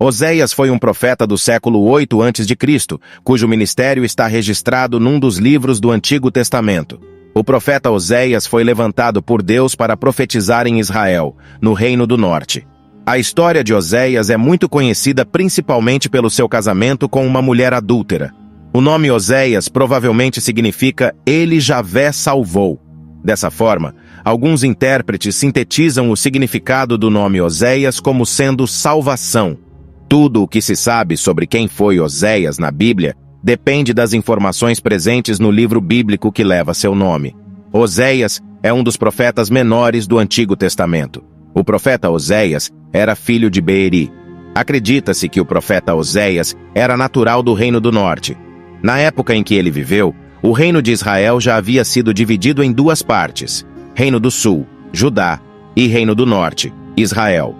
Oséias foi um profeta do século 8 a.C., cujo ministério está registrado num dos livros do Antigo Testamento. O profeta Oséias foi levantado por Deus para profetizar em Israel, no Reino do Norte. A história de Oséias é muito conhecida principalmente pelo seu casamento com uma mulher adúltera. O nome Oséias provavelmente significa "Ele Javé salvou". Dessa forma, alguns intérpretes sintetizam o significado do nome Oséias como sendo salvação. Tudo o que se sabe sobre quem foi Oséias na Bíblia depende das informações presentes no livro bíblico que leva seu nome. Oséias é um dos profetas menores do Antigo Testamento. O profeta Oséias era filho de Beeri. Acredita-se que o profeta Oséias era natural do Reino do Norte. Na época em que ele viveu, o Reino de Israel já havia sido dividido em duas partes: Reino do Sul, Judá, e Reino do Norte, Israel.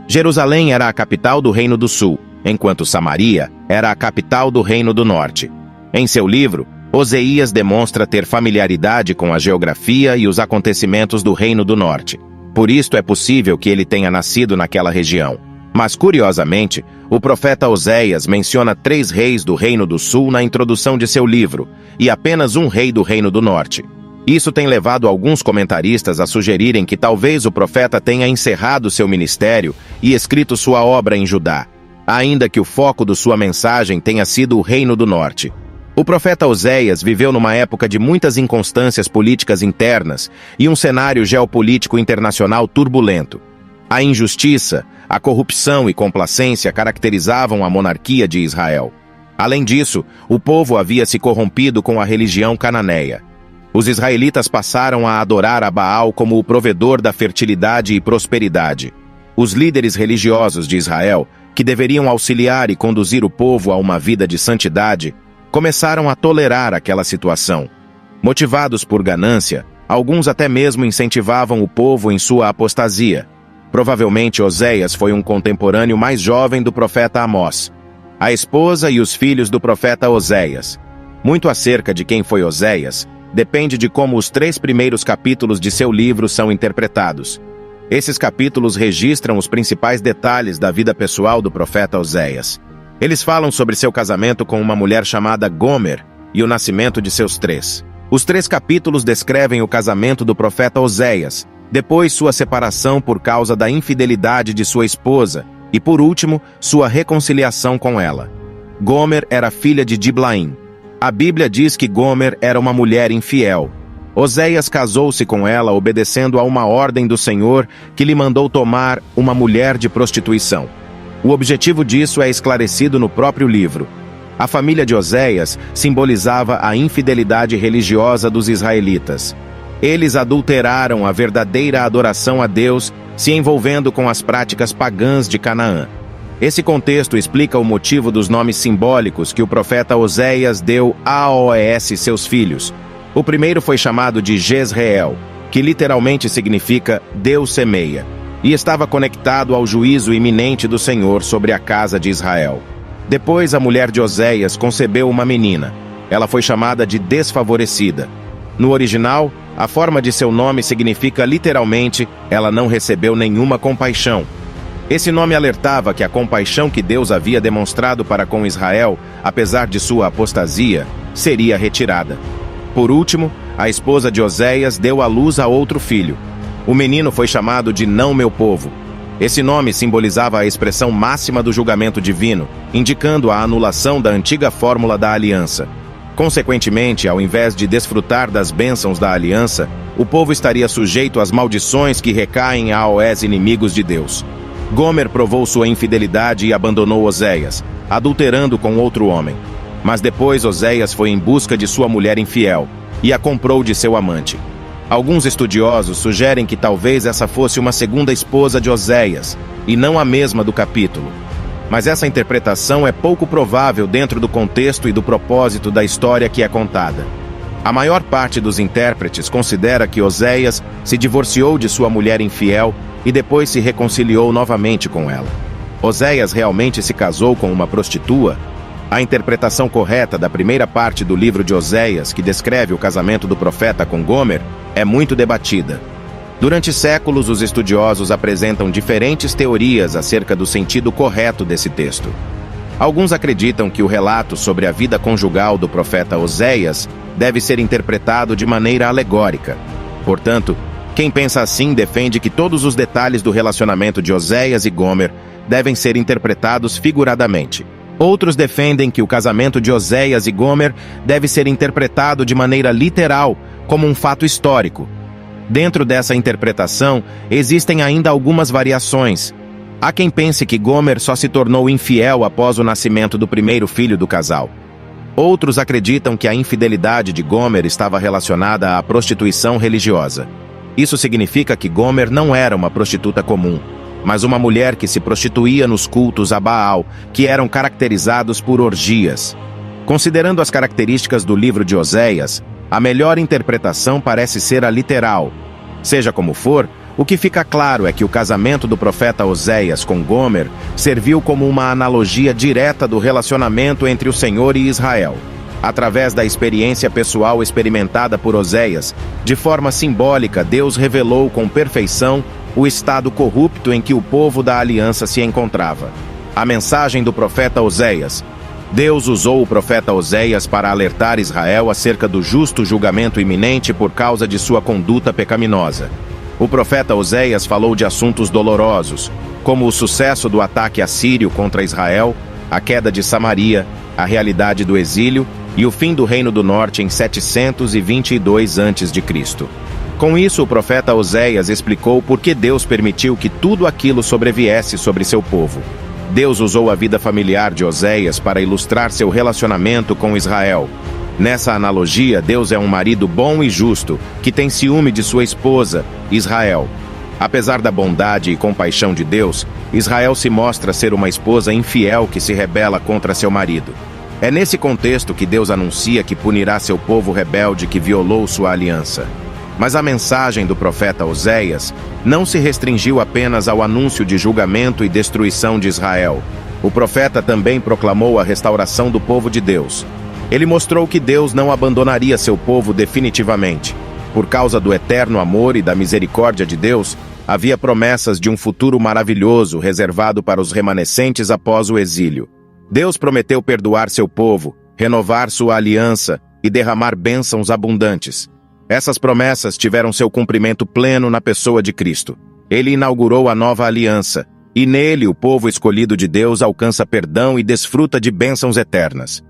Jerusalém era a capital do Reino do Sul, enquanto Samaria era a capital do Reino do Norte. Em seu livro, Oséias demonstra ter familiaridade com a geografia e os acontecimentos do Reino do Norte. Por isto é possível que ele tenha nascido naquela região. Mas, curiosamente, o profeta Oséias menciona 3 reis do Reino do Sul na introdução de seu livro, e apenas um rei do Reino do Norte. Isso tem levado alguns comentaristas a sugerirem que talvez o profeta tenha encerrado seu ministério e escrito sua obra em Judá, ainda que o foco de sua mensagem tenha sido o Reino do Norte. O profeta Oséias viveu numa época de muitas inconstâncias políticas internas e um cenário geopolítico internacional turbulento. A injustiça, a corrupção e complacência caracterizavam a monarquia de Israel. Além disso, o povo havia se corrompido com a religião cananeia. Os israelitas passaram a adorar a Baal como o provedor da fertilidade e prosperidade. Os líderes religiosos de Israel, que deveriam auxiliar e conduzir o povo a uma vida de santidade, começaram a tolerar aquela situação. Motivados por ganância, alguns até mesmo incentivavam o povo em sua apostasia. Provavelmente Oséias foi um contemporâneo mais jovem do profeta Amós, a esposa e os filhos do profeta Oséias. Muito acerca de quem foi Oséias depende de como os 3 primeiros capítulos de seu livro são interpretados. Esses capítulos registram os principais detalhes da vida pessoal do profeta Oséias. Eles falam sobre seu casamento com uma mulher chamada Gomer e o nascimento de seus 3. Os 3 capítulos descrevem o casamento do profeta Oséias, depois sua separação por causa da infidelidade de sua esposa e, por último, sua reconciliação com ela. Gomer era filha de Diblaim. A Bíblia diz que Gomer era uma mulher infiel. Oséias casou-se com ela obedecendo a uma ordem do Senhor que lhe mandou tomar uma mulher de prostituição. O objetivo disso é esclarecido no próprio livro. A família de Oséias simbolizava a infidelidade religiosa dos israelitas. Eles adulteraram a verdadeira adoração a Deus, se envolvendo com as práticas pagãs de Canaã. Esse contexto explica o motivo dos nomes simbólicos que o profeta Oséias deu a Aos, seus filhos. O primeiro foi chamado de Jezreel, que literalmente significa Deus semeia, e estava conectado ao juízo iminente do Senhor sobre a casa de Israel. Depois, a mulher de Oséias concebeu uma menina. Ela foi chamada de desfavorecida. No original, a forma de seu nome significa literalmente, ela não recebeu nenhuma compaixão. Esse nome alertava que a compaixão que Deus havia demonstrado para com Israel, apesar de sua apostasia, seria retirada. Por último, a esposa de Oséias deu à luz a outro filho. O menino foi chamado de Não Meu Povo. Esse nome simbolizava a expressão máxima do julgamento divino, indicando a anulação da antiga fórmula da aliança. Consequentemente, ao invés de desfrutar das bênçãos da aliança, o povo estaria sujeito às maldições que recaem aos inimigos de Deus. Gomer provou sua infidelidade e abandonou Oséias, adulterando com outro homem. Mas depois Oséias foi em busca de sua mulher infiel e a comprou de seu amante. Alguns estudiosos sugerem que talvez essa fosse uma segunda esposa de Oséias, e não a mesma do capítulo. Mas essa interpretação é pouco provável dentro do contexto e do propósito da história que é contada. A maior parte dos intérpretes considera que Oséias se divorciou de sua mulher infiel e depois se reconciliou novamente com ela. Oséias realmente se casou com uma prostitua? A interpretação correta da primeira parte do livro de Oséias, que descreve o casamento do profeta com Gomer, é muito debatida. Durante séculos, os estudiosos apresentam diferentes teorias acerca do sentido correto desse texto. Alguns acreditam que o relato sobre a vida conjugal do profeta Oséias deve ser interpretado de maneira alegórica. Portanto, quem pensa assim defende que todos os detalhes do relacionamento de Oséias e Gomer devem ser interpretados figuradamente. Outros defendem que o casamento de Oséias e Gomer deve ser interpretado de maneira literal, como um fato histórico. Dentro dessa interpretação, existem ainda algumas variações. Há quem pense que Gomer só se tornou infiel após o nascimento do primeiro filho do casal. Outros acreditam que a infidelidade de Gomer estava relacionada à prostituição religiosa. Isso significa que Gomer não era uma prostituta comum, mas uma mulher que se prostituía nos cultos a Baal, que eram caracterizados por orgias. Considerando as características do livro de Oséias, a melhor interpretação parece ser a literal. Seja como for, o que fica claro é que o casamento do profeta Oséias com Gomer serviu como uma analogia direta do relacionamento entre o Senhor e Israel. Através da experiência pessoal experimentada por Oséias, de forma simbólica, Deus revelou com perfeição o estado corrupto em que o povo da aliança se encontrava. A mensagem do profeta Oséias. Deus usou o profeta Oséias para alertar Israel acerca do justo julgamento iminente por causa de sua conduta pecaminosa. O profeta Oséias falou de assuntos dolorosos, como o sucesso do ataque assírio contra Israel, a queda de Samaria, a realidade do exílio e o fim do Reino do Norte em 722 a.C. Com isso, o profeta Oséias explicou por que Deus permitiu que tudo aquilo sobreviesse sobre seu povo. Deus usou a vida familiar de Oséias para ilustrar seu relacionamento com Israel. Nessa analogia, Deus é um marido bom e justo, que tem ciúme de sua esposa, Israel. Apesar da bondade e compaixão de Deus, Israel se mostra ser uma esposa infiel que se rebela contra seu marido. É nesse contexto que Deus anuncia que punirá seu povo rebelde que violou sua aliança. Mas a mensagem do profeta Oséias não se restringiu apenas ao anúncio de julgamento e destruição de Israel. O profeta também proclamou a restauração do povo de Deus. Ele mostrou que Deus não abandonaria seu povo definitivamente. Por causa do eterno amor e da misericórdia de Deus, havia promessas de um futuro maravilhoso reservado para os remanescentes após o exílio. Deus prometeu perdoar seu povo, renovar sua aliança e derramar bênçãos abundantes. Essas promessas tiveram seu cumprimento pleno na pessoa de Cristo. Ele inaugurou a nova aliança, e nele o povo escolhido de Deus alcança perdão e desfruta de bênçãos eternas.